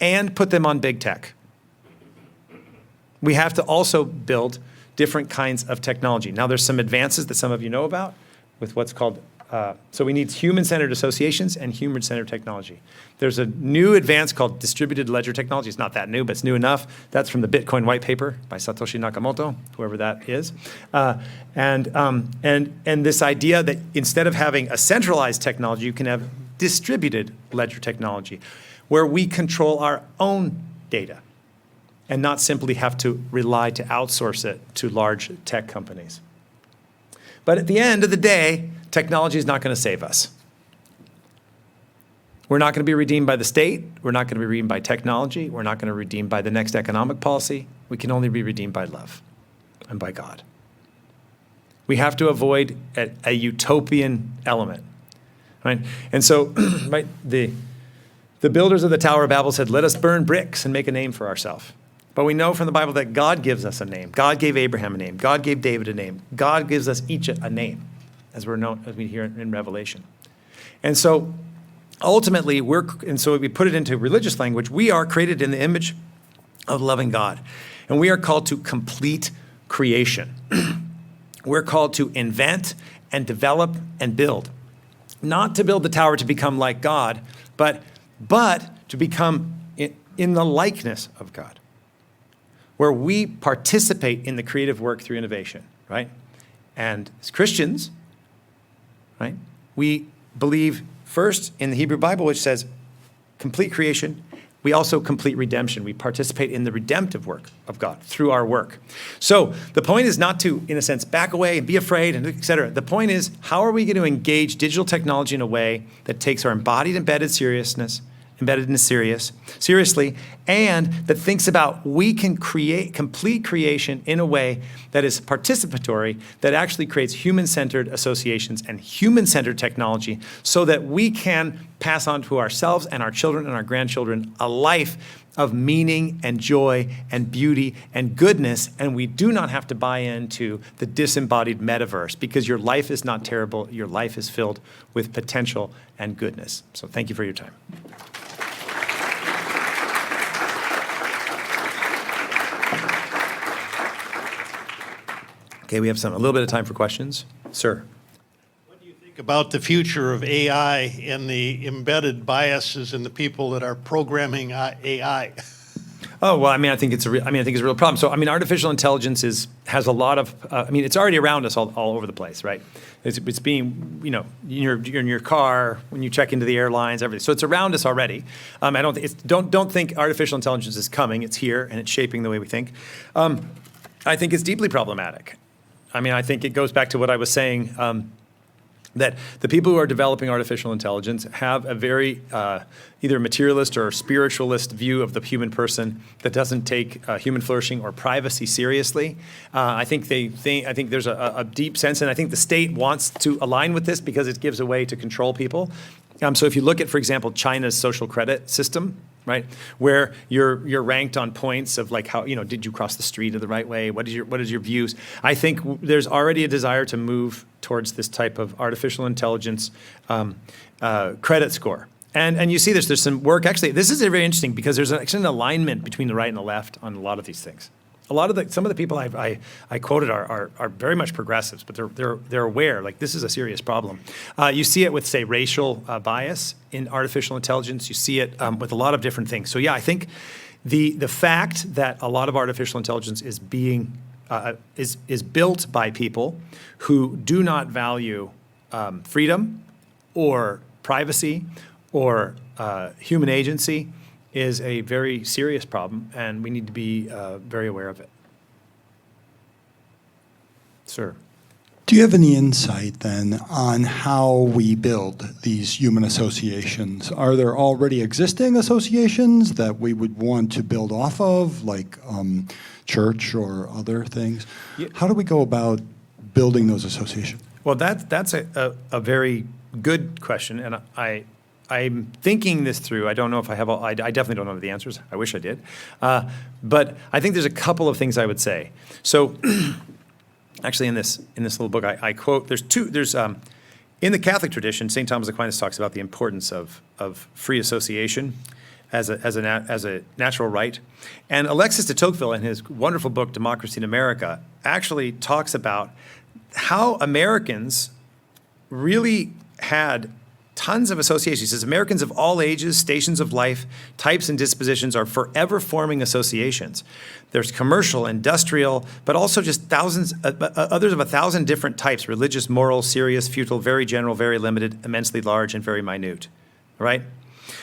and put them on big tech. We have to also build different kinds of technology. Now, there's some advances that some of you know about with what's called, so we need human-centered associations and human-centered technology. There's a new advance called distributed ledger technology. It's not that new, but it's new enough. That's from the Bitcoin white paper by Satoshi Nakamoto, whoever that is. And this idea that instead of having a centralized technology, you can have distributed ledger technology, where we control our own data and not simply have to rely to outsource it to large tech companies. But at the end of the day, technology is not going to save us. We're not going to be redeemed by the state. We're not going to be redeemed by technology. We're not going to be redeemed by the next economic policy. We can only be redeemed by love and by God. We have to avoid a utopian element, right? And so, right, the builders of the Tower of Babel said, "Let us burn bricks and make a name for ourselves." But we know from the Bible that God gives us a name. God gave Abraham a name. God gave David a name. God gives us each a name, as we hear in Revelation. And so ultimately, so we put it into religious language. We are created in the image of loving God. And we are called to complete creation. We're called to invent and develop and build. Not to build the tower to become like God, but to become in the likeness of God, where we participate in the creative work through innovation, right? And as Christians, right, we believe first in the Hebrew Bible, which says complete creation. We also complete redemption. We participate in the redemptive work of God through our work. So the point is not to, in a sense, back away and be afraid, and et cetera. The point is, how are we going to engage digital technology in a way that takes our embeddedness seriously, and that thinks about we can create complete creation in a way that is participatory, that actually creates human-centered associations and human-centered technology so that we can pass on to ourselves and our children and our grandchildren a life of meaning and joy and beauty and goodness, and we do not have to buy into the disembodied metaverse, because your life is not terrible, your life is filled with potential and goodness. So thank you for your time. Okay, we have a little bit of time for questions. Sir. What do you think about the future of AI and the embedded biases in the people that are programming AI? Oh, well, I think it's a real problem. So, artificial intelligence has a lot of, it's already around us all over the place, right? It's being, you're in your car, when you check into the airlines, everything. So it's around us already. Don't think artificial intelligence is coming. It's here, and it's shaping the way we think. I think it's deeply problematic. I think it goes back to what I was saying, that the people who are developing artificial intelligence have a very either materialist or spiritualist view of the human person that doesn't take human flourishing or privacy seriously. I think there's a deep sense, and I think the state wants to align with this because it gives a way to control people. So if you look at, for example, China's social credit system, right, where you're ranked on points of like how, did you cross the street the right way? What is your views? I think there's already a desire to move towards this type of artificial intelligence credit score. And you see there's some work. Actually, this is very interesting because there's actually an alignment between the right and the left on a lot of these things. Some of the people I quoted are very much progressives, but they're aware, like, this is a serious problem. You see it with, say, racial bias in artificial intelligence. You see it with a lot of different things. So yeah, I think The fact that a lot of artificial intelligence is being is built by people who do not value freedom or privacy or human agency is a very serious problem, and we need to be very aware of it. Sir. Do you have any insight then on how we build these human associations? Are there already existing associations that we would want to build off of, like church or other things? Yeah. How do we go about building those associations? Well, that's a very good question, and I'm thinking this through. I don't know if I have all, I definitely don't know the answers. I wish I did. But I think there's a couple of things I would say. So actually in this little book, I quote, there's in the Catholic tradition, St. Thomas Aquinas talks about the importance of free association as a natural right. And Alexis de Tocqueville, in his wonderful book, Democracy in America, actually talks about how Americans really had tons of associations. He says Americans of all ages, stations of life, types and dispositions are forever forming associations. There's commercial, industrial, but also just thousands, others of 1,000 different types: religious, moral, serious, futile, very general, very limited, immensely large, and very minute, right?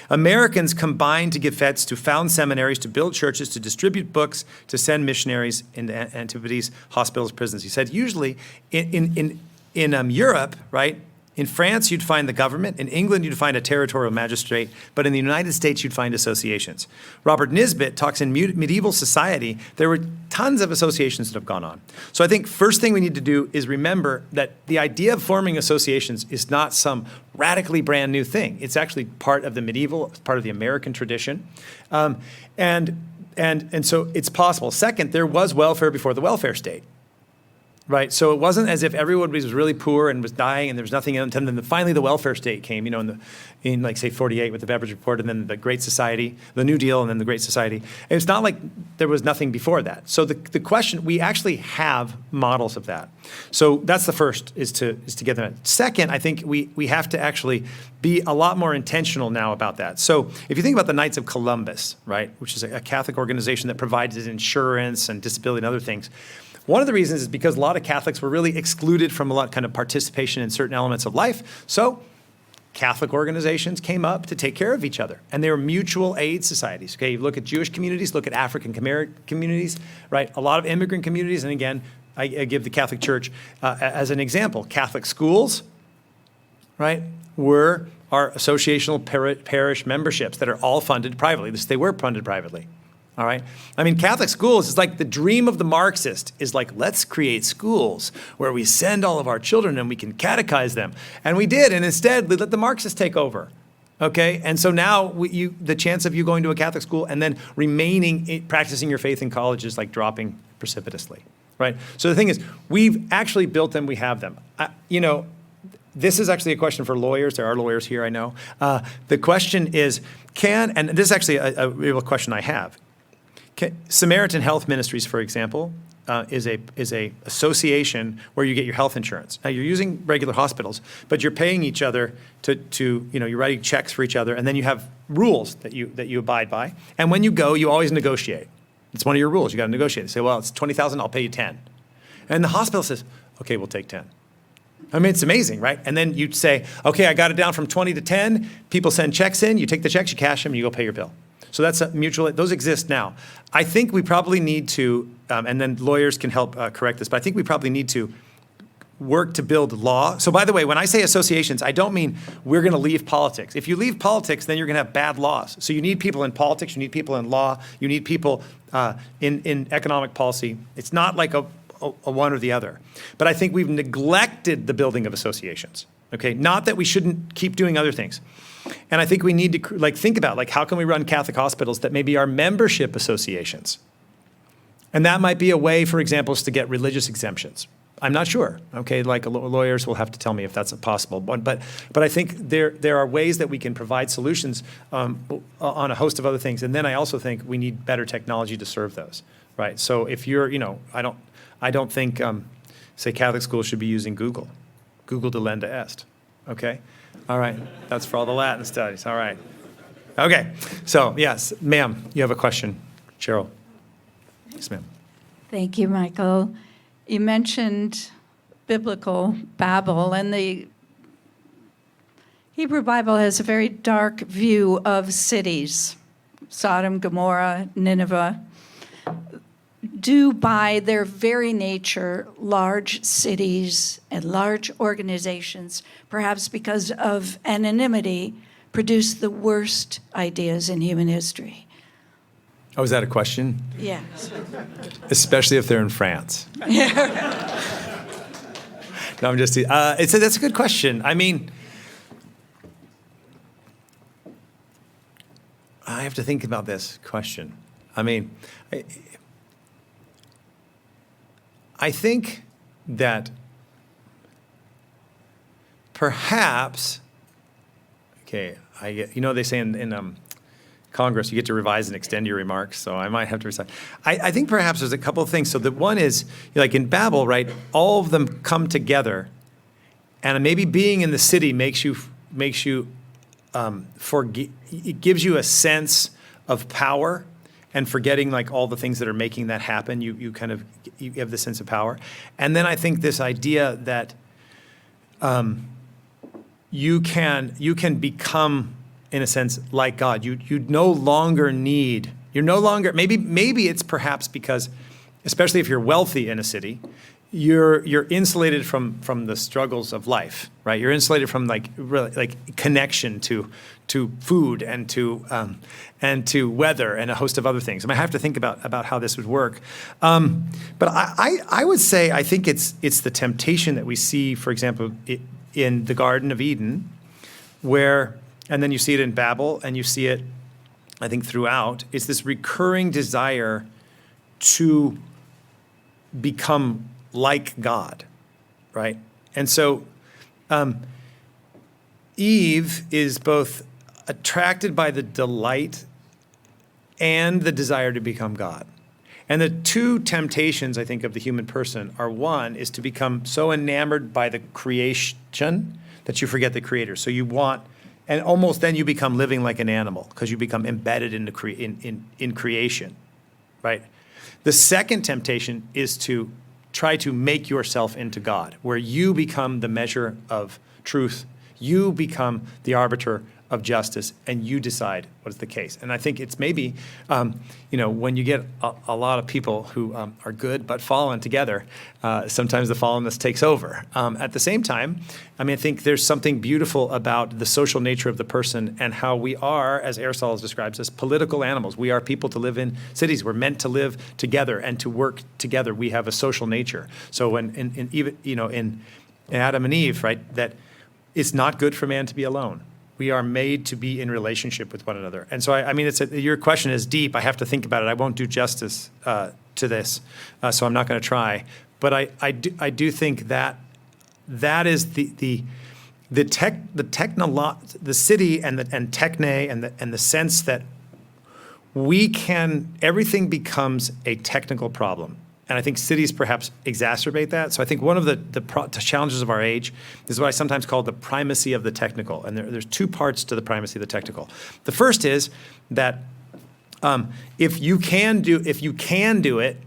Americans combine to give fetes, to found seminaries, to build churches, to distribute books, to send missionaries into antiquities, hospitals, prisons. He said usually in Europe, right? In France, you'd find the government. In England, you'd find a territorial magistrate. But in the United States, you'd find associations. Robert Nisbet talks in medieval society, there were tons of associations that have gone on. So I think first thing we need to do is remember that the idea of forming associations is not some radically brand new thing. It's actually part of the medieval, part of the American tradition. And so it's possible. Second, there was welfare before the welfare state. Right, so it wasn't as if everyone was really poor and was dying and there was nothing in it. And then finally the welfare state came, in like say 48 with the Beveridge Report, and then the Great Society, the New Deal, and then the Great Society. And it's not like there was nothing before that. So the question, we actually have models of that. So that's the first, is to get them. Second, I think we have to actually be a lot more intentional now about that. So if you think about the Knights of Columbus, right, which is a Catholic organization that provides insurance and disability and other things. One of the reasons is because a lot of Catholics were really excluded from a lot kind of participation in certain elements of life. So Catholic organizations came up to take care of each other, and they were mutual aid societies. Okay, you look at Jewish communities, look at African communities, right? A lot of immigrant communities, and again, I give the Catholic Church as an example. Catholic schools, right, are associational parish memberships that are all funded privately. They were funded privately. All right. I mean, Catholic schools is like the dream of the Marxist is like, let's create schools where we send all of our children and we can catechize them. And we did. And instead, we let the Marxists take over. Okay. And so now the chance of you going to a Catholic school and then practicing your faith in college is like dropping precipitously. Right. So the thing is, we've actually built them. We have them. This is actually a question for lawyers. There are lawyers here, I know. The question is, and this is actually a real question I have. Samaritan Health Ministries, for example, is a association where you get your health insurance. Now you're using regular hospitals, but you're paying each other to you're writing checks for each other, and then you have rules that you abide by. And when you go, you always negotiate. It's one of your rules. You got to negotiate. They say, well, it's $20,000. I'll pay you 10. And the hospital says, okay, we'll take 10. I mean, it's amazing, right? And then you say, okay, I got it down from 20 to 10. People send checks in. You take the checks, you cash them, and you go pay your bill. So that's a mutual, those exist now. I think we probably need to, and then lawyers can help correct this, but I think we probably need to work to build law. So by the way, when I say associations, I don't mean we're going to leave politics. If you leave politics, then you're going to have bad laws. So you need people in politics, you need people in law, you need people in economic policy. It's not like a one or the other. But I think we've neglected the building of associations. Okay, not that we shouldn't keep doing other things. And I think we need to think about how can we run Catholic hospitals that maybe are membership associations? And that might be a way, for example, is to get religious exemptions. I'm not sure. Okay, lawyers will have to tell me if that's possible. But I think there are ways that we can provide solutions on a host of other things. And then I also think we need better technology to serve those. Right. So if you're, I don't think say Catholic schools should be using Google delenda est. Okay. All right. That's for all the Latin studies. All right. Okay, so yes, ma'am, you have a question. Cheryl. Yes, ma'am. Thank you, Michael. You mentioned biblical Babel, and the Hebrew Bible has a very dark view of cities. Sodom, Gomorrah, Nineveh do, by their very nature, large cities and large organizations, perhaps because of anonymity, produce the worst ideas in human history. Oh, is that a question? Yes. Especially if they're in France. No, I'm just, that's a good question. I mean, I have to think about this question. I mean, I think that perhaps, okay, they say in Congress, you get to revise and extend your remarks, so I might have to recite. I think perhaps there's a couple of things. So the one is, like in Babel, right, all of them come together, and maybe being in the city it gives you a sense of power, and forgetting like all the things that are making that happen, you have the sense of power. And then I think this idea that you can become, in a sense, like God. You're no longer, maybe it's perhaps because, especially if you're wealthy in a city, you're insulated from the struggles of life, right? You're insulated from connection to food and to weather and a host of other things. I mean, I have to think about how this would work. But I would say I think it's the temptation that we see, for example, in the Garden of Eden, and then you see it in Babel, and you see it, I think, throughout. It's this recurring desire to become like God, right? And so Eve is both attracted by the delight and the desire to become God. And the two temptations, I think, of the human person are, one is to become so enamored by the creation that you forget the creator. So you want, and almost then you become living like an animal because you become embedded in creation, right? The second temptation is to try to make yourself into God, where you become the measure of truth, you become the arbiter of justice, and you decide what is the case. And I think it's maybe, when you get a lot of people who are good but fallen together, sometimes the fallenness takes over. At the same time, I think there's something beautiful about the social nature of the person and how we are, as Aristotle describes us, political animals. We are people to live in cities. We're meant to live together and to work together. We have a social nature. So when in Adam and Eve, right, that it's not good for man to be alone. We are made to be in relationship with one another. And so, your question is deep. I have to think about it. I won't do justice to this, so I'm not going to try. But I do think that is the city and techne and the sense that everything becomes a technical problem. And I think cities perhaps exacerbate that. So I think one of the challenges of our age is what I sometimes call the primacy of the technical. And there's two parts to the primacy of the technical. The first is that if you can do it,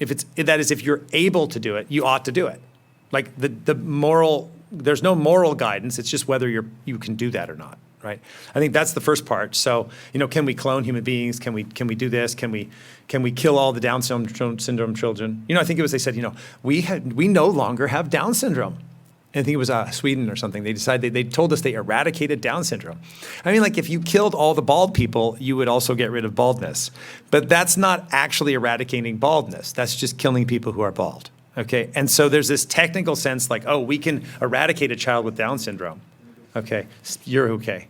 if you're able to do it, you ought to do it. Like there's no moral guidance. It's just whether you can do that or not. Right. I think that's the first part. So, can we clone human beings? Can we do this? Can we kill all the Down syndrome children? I think it was, they said, we no longer have Down syndrome. And I think it was Sweden or something. They decided, they told us they eradicated Down syndrome. If you killed all the bald people, you would also get rid of baldness. But that's not actually eradicating baldness. That's just killing people who are bald. Okay. And so there's this technical sense like, oh, we can eradicate a child with Down syndrome. Okay, you're okay.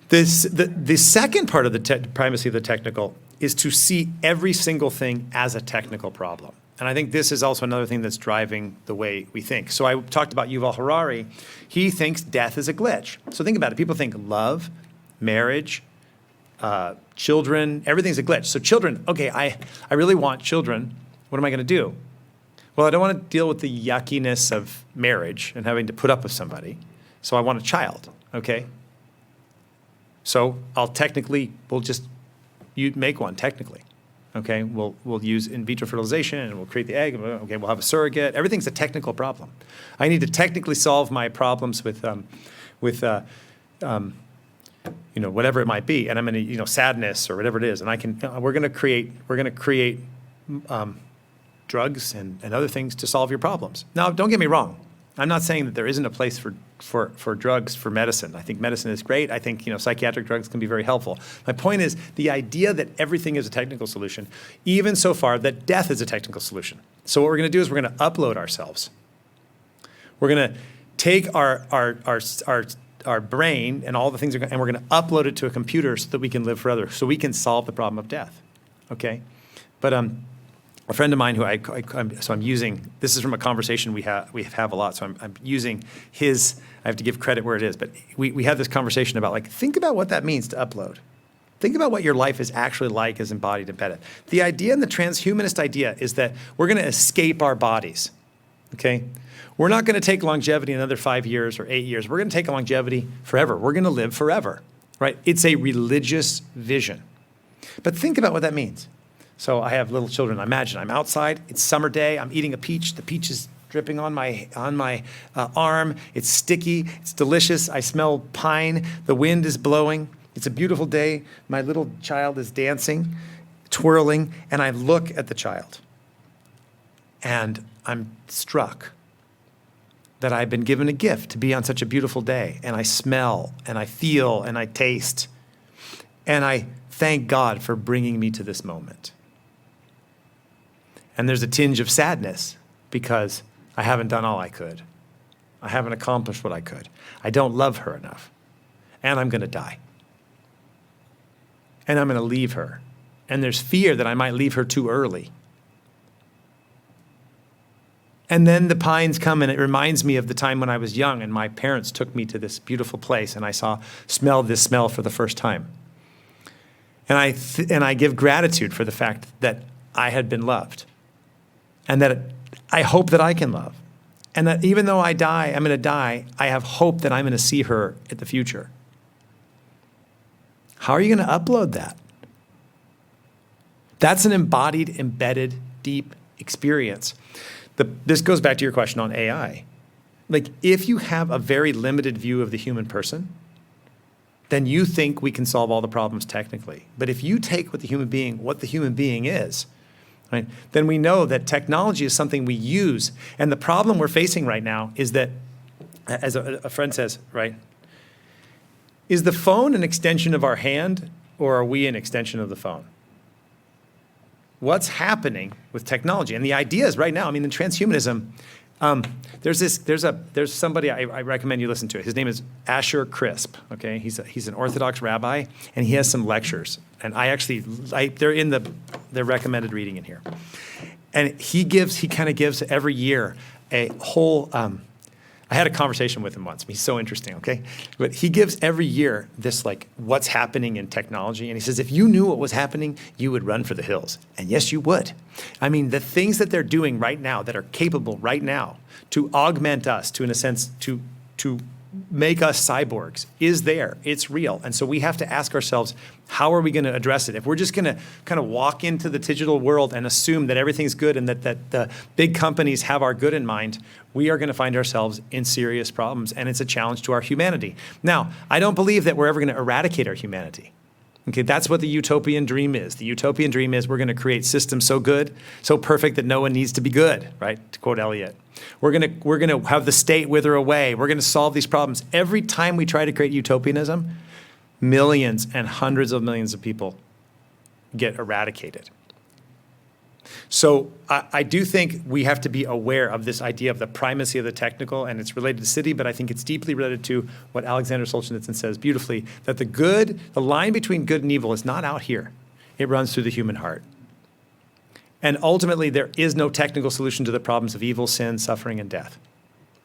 The second part of the primacy of the technical is to see every single thing as a technical problem. And I think this is also another thing that's driving the way we think. So I talked about Yuval Harari. He thinks death is a glitch. So think about it. People think love, marriage, children, everything's a glitch. So children, okay, I really want children. What am I going to do? Well, I don't want to deal with the yuckiness of marriage and having to put up with somebody, so I want a child, okay? So we'll just make one technically. Okay, we'll use in vitro fertilization and we'll create the egg. Okay, we'll have a surrogate. Everything's a technical problem. I need to technically solve my problems with whatever it might be, and I'm going to, sadness or whatever it is, and we're going to create drugs and other things to solve your problems. Now, don't get me wrong. I'm not saying that there isn't a place for drugs, for medicine. I think medicine is great. I think, psychiatric drugs can be very helpful. My point is the idea that everything is a technical solution, even so far that death is a technical solution. So what we're going to do is we're going to upload ourselves. We're going to take our brain and all the things, and we're going to upload it to a computer so that we can live forever, so we can solve the problem of death. Okay? But a friend of mine who I'm using, this is from a conversation we have a lot, so I'm using his, I have to give credit where it is, but we have this conversation about, think about what that means to upload. Think about what your life is actually like as embodied, embedded. The idea in the transhumanist idea is that we're going to escape our bodies, okay? We're not going to take longevity another 5 years or 8 years. We're going to take a longevity forever. We're going to live forever, right? It's a religious vision. But think about what that means. So I have little children. Imagine I'm outside. It's summer day. I'm eating a peach. The peach is dripping on my arm. It's sticky. It's delicious. I smell pine. The wind is blowing. It's a beautiful day. My little child is dancing, twirling, and I look at the child. And I'm struck that I've been given a gift to be on such a beautiful day. And I smell, and I feel, and I taste. And I thank God for bringing me to this moment. And there's a tinge of sadness because I haven't done all I could. I haven't accomplished what I could. I don't love her enough. And I'm going to die. And I'm going to leave her. And there's fear that I might leave her too early. And then the pines come, and it reminds me of the time when I was young and my parents took me to this beautiful place and I smelled this smell for the first time. And I give gratitude for the fact that I had been loved. And that I hope that I can love. And that even though I'm going to die, I have hope that I'm going to see her at the future. How are you going to upload that? That's an embodied, embedded, deep experience. This goes back to your question on AI. If you have a very limited view of the human person, then you think we can solve all the problems technically. But if you take what the human being is, right, then we know that technology is something we use. And the problem we're facing right now is that, as a friend says, right, is the phone an extension of our hand, or are we an extension of the phone? What's happening with technology? And the idea is right now, in transhumanism, there's somebody I recommend you listen to. His name is Asher Crisp. Okay, he's an Orthodox rabbi, and he has some lectures. And they're recommended reading in here. And he kind of gives every year a whole. I had a conversation with him once. He's so interesting. Okay, but he gives every year this what's happening in technology, and he says if you knew what was happening, you would run for the hills. And yes, you would. The things that they're doing right now that are capable right now to augment us, in a sense, to make us cyborgs is there. It's real. And so we have to ask ourselves, how are we going to address it? If we're just going to kind of walk into the digital world and assume that everything's good and that the big companies have our good in mind, we are going to find ourselves in serious problems, and it's a challenge to our humanity. Now, I don't believe that we're ever going to eradicate our humanity. Okay, that's what the utopian dream is. The utopian dream is we're going to create systems so good, so perfect that no one needs to be good, right? To quote Eliot. We're going to have the state wither away. We're going to solve these problems. Every time we try to create utopianism, millions and hundreds of millions of people get eradicated. So I do think we have to be aware of this idea of the primacy of the technical, and it's related to city, but I think it's deeply related to what Alexander Solzhenitsyn says beautifully, that the line between good and evil is not out here. It runs through the human heart. And ultimately, there is no technical solution to the problems of evil, sin, suffering, and death,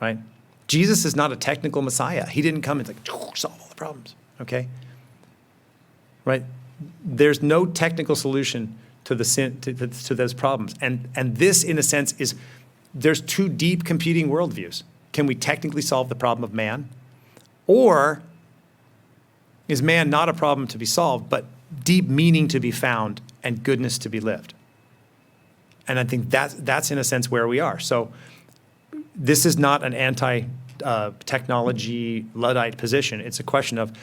right? Jesus is not a technical Messiah. He didn't come and solve all the problems, okay? Right? There's no technical solution to the sin, to those problems. And this, in a sense, there's two deep competing worldviews. Can we technically solve the problem of man? Or, is man not a problem to be solved, but deep meaning to be found and goodness to be lived. And I think that's in a sense where we are. So this is not an anti-technology Luddite position. It's a question of,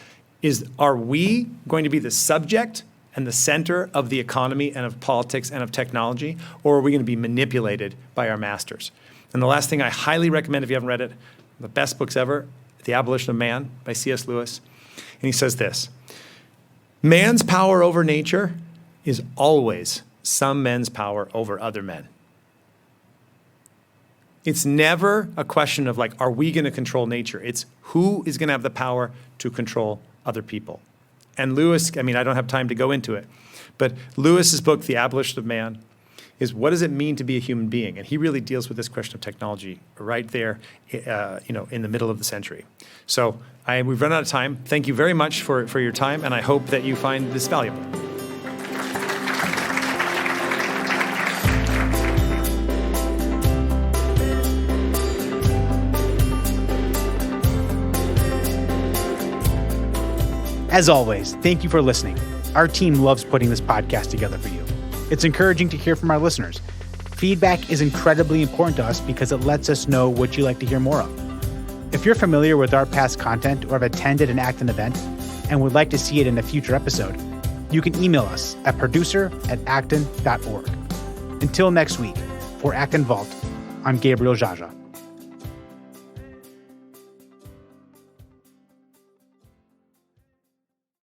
are we going to be the subject and the center of the economy and of politics and of technology, or are we going to be manipulated by our masters? And the last thing I highly recommend, if you haven't read it, the best books ever, The Abolition of Man by C.S. Lewis. And he says this: man's power over nature is always some men's power over other men. It's never a question of like, are we going to control nature? It's who is going to have the power to control other people. And Lewis, I don't have time to go into it, but Lewis's book, The Abolition of Man, is what does it mean to be a human being? And he really deals with this question of technology right there, in the middle of the century. So we've run out of time. Thank you very much for your time, and I hope that you find this valuable. As always, thank you for listening. Our team loves putting this podcast together for you. It's encouraging to hear from our listeners. Feedback is incredibly important to us because it lets us know what you like to hear more of. If you're familiar with our past content or have attended an Acton event and would like to see it in a future episode, you can email us at producer@acton.org. Until next week, for Acton Vault, I'm Gabriel Jaja.